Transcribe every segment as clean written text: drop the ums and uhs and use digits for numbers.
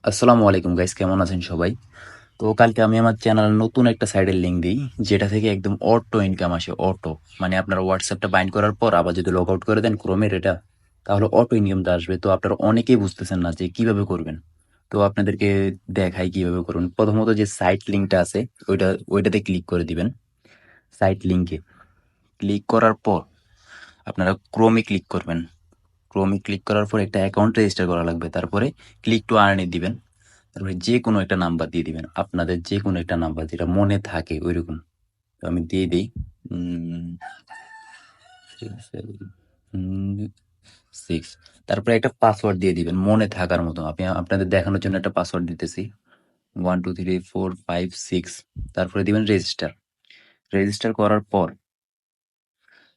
আসসালামু আলাইকুম গাইস, কেমন আছেন সবাই? তো কালকে আমি আমার চ্যানেলে নতুন একটা সাইটের লিংক দিই, যেটা থেকে একদম অটো ইনকাম আসে। অটো মানে আপনারা হোয়াটসঅ্যাপটা বাইন্ড করার পর আবার যদি লগ আউট করে দেন ক্রোমের এটা, তাহলে অটো ইনকামটা আসবে। তো আপনারা অনেকেই বুঝতেছেন না যে কিভাবে করবেন। তো আপনাদেরকে দেখাই কিভাবে করুন। প্রথমত যে সাইট লিঙ্কটা আছে, ওইটাতে ক্লিক করে দিবেন। সাইট লিঙ্কে ক্লিক করার পর আপনারা ক্রোমে ক্লিক করবেন। ক্রোমে ক্লিক করার পর একটা অ্যাকাউন্ট রেজিস্টার করা লাগবে। তারপরে ক্লিক টু আর্নে দিবেন। তারপরে যে কোনো একটা নাম্বার দিয়ে দিবেন, আপনাদের যে কোনো একটা নাম্বার যেটা মনে থাকে ওইরকম। তো আমি দিয়ে দিই 6। তারপরে একটা পাসওয়ার্ড দিয়ে দিবেন মনে থাকার মতো। আমি আপনাদের দেখানোর জন্য একটা পাসওয়ার্ড দিতেছি, 1 2 3 4 5 6। তারপরে দিবেন রেজিস্টার। রেজিস্টার করার পর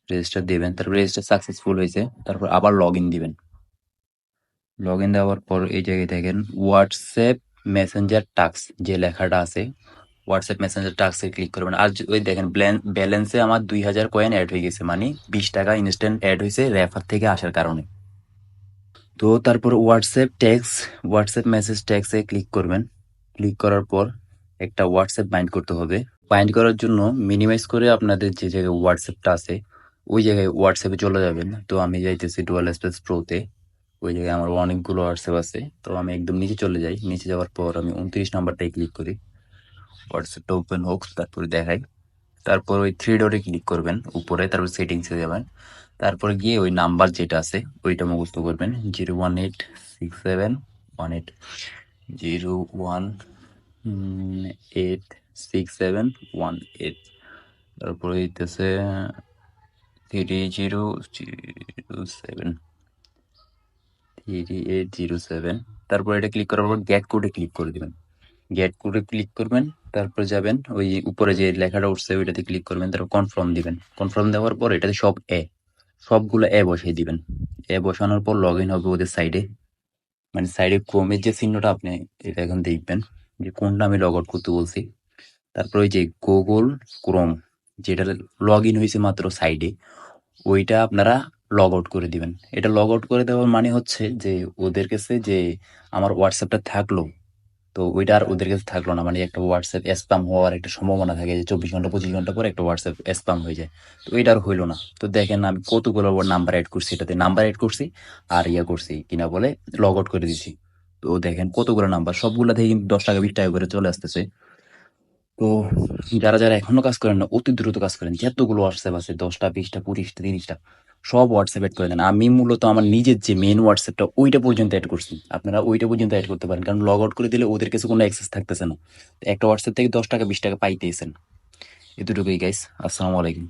রেজিস্টার দিবেন, তারপর রেজিস্টার সাকসেসফুল হয়েছে, তারপর আবার লগ ইন দিবেন। লগ ইন দেওয়ার পর এই জায়গায় দেখেন হোয়াটসঅ্যাপ মেসেঞ্জার টাস্ক যে লেখাটা আছে, হোয়াটসঅ্যাপ মেসেঞ্জার টাস্কে ক্লিক করবেন। আর ওই দেখেন ব্যালেন্সে আমার 2000 কয়েন অ্যাড হয়ে গেছে, মানে 20 টাকা ইনস্ট্যান্ট অ্যাড হয়েছে রেফার থেকে আসার কারণে। তো তারপর হোয়াটসঅ্যাপ মেসেজ ট্যাক্সে ক্লিক করবেন। ক্লিক করার পর একটা হোয়াটসঅ্যাপ বাইন্ড করতে হবে। বাইন্ড করার জন্য মিনিমাইজ করে আপনাদের যে জায়গায় হোয়াটসঅ্যাপটা আছে ওই জায়গায় হোয়াটসঅ্যাপে চলে যাবেন। তো আমি যাইতেছি ডুয়াল স্পেস প্রোতে। ওই জায়গায় আমার অনেকগুলো হোয়াটসঅ্যাপ আছে, তো আমি একদম নিচে চলে যাই। নিচে যাওয়ার পর আমি 29 নাম্বারটাই ক্লিক করি। হোয়াটসঅ্যাপটা ওপেন হোক, তারপরে দেখাই। তারপর ওই থ্রি ডটে ক্লিক করবেন উপরে, তারপর সেটিংসে যাবেন। তারপরে গিয়ে ওই নাম্বার যেটা আছে ওইটা মুখস্থ করবেন, 01867 তারপরে হইতেছে 3807। তারপর এটা ক্লিক করার পর গেট কোডে ক্লিক করে দিবেন। গেট কোডে ক্লিক করবেন, তারপর যাবেন ওই উপরে যে লেখাটা উঠছে ওইটাতে ক্লিক করবেন, তারপর কনফার্ম দিবেন। কনফার্ম দেওয়ার পর এটাতে সবগুলো বসাই দিবেন। বসানোর পর লগ ইন হবে ওদের সাইডে, মানে সাইডে ক্রোমের যে চিহ্নটা আপনি এটা এখন দেখবেন যে কোনটা আমি লগ আউট করতে বলছি। তারপর ওই যে গুগল ক্রোম যেটা লগ ইন হয়েছে মাত্র সাইডে, ওইটা আপনারা লগ আউট করে দিবেন। এটা লগ আউট করে দেওয়ার মানে হচ্ছে যে ওদের কাছে যে আমার হোয়াটসঅ্যাপটা থাকলো, তো ওইটা আর ওদের কাছে থাকলো না। মানে একটা হোয়াটসঅ্যাপ স্প্যাম হওয়ার একটা সম্ভাবনা থাকে যে 24 ঘন্টা 25 ঘন্টা পরে একটা হোয়াটসঅ্যাপ স্প্যাম হয়ে যায়। তো ওইটা আর হইলো না। তো দেখেন আমি কতগুলো নাম্বার অ্যাড করছি, এটাতে নাম্বার অ্যাড করছি আর করছি কিনা বলে লগ আউট করে দিছি। তো দেখেন কতগুলো নাম্বার, সবগুলা থেকে কিন্তু 10 টাকা 20 টাকা করে চলে আসতেছে। তো যারা যারা এখনো কাজ করেন না, অতি দ্রুত কাজ করেন। যতগুলো হোয়াটসঅ্যাপ আছে 10টা 20টা 20টা 30টা সব হোয়াটসঅ্যাপ অ্যাড করে দেন। আমি মূলত আমার নিজের যে মেন হোয়াটসঅ্যাপটা ওইটা পর্যন্ত অ্যাড করছি। আপনারা ওইটা পর্যন্ত অ্যাড করতে পারেন, কারণ লগ আউট করে দিলে ওদের কাছে কোনো অ্যাক্সেস থাকতেছে না। তো একটা হোয়াটসঅ্যাপ থেকে 10 টাকা 20 টাকা পাইতেছেন। এতটুকুই গাইস, আসসালামু আলাইকুম।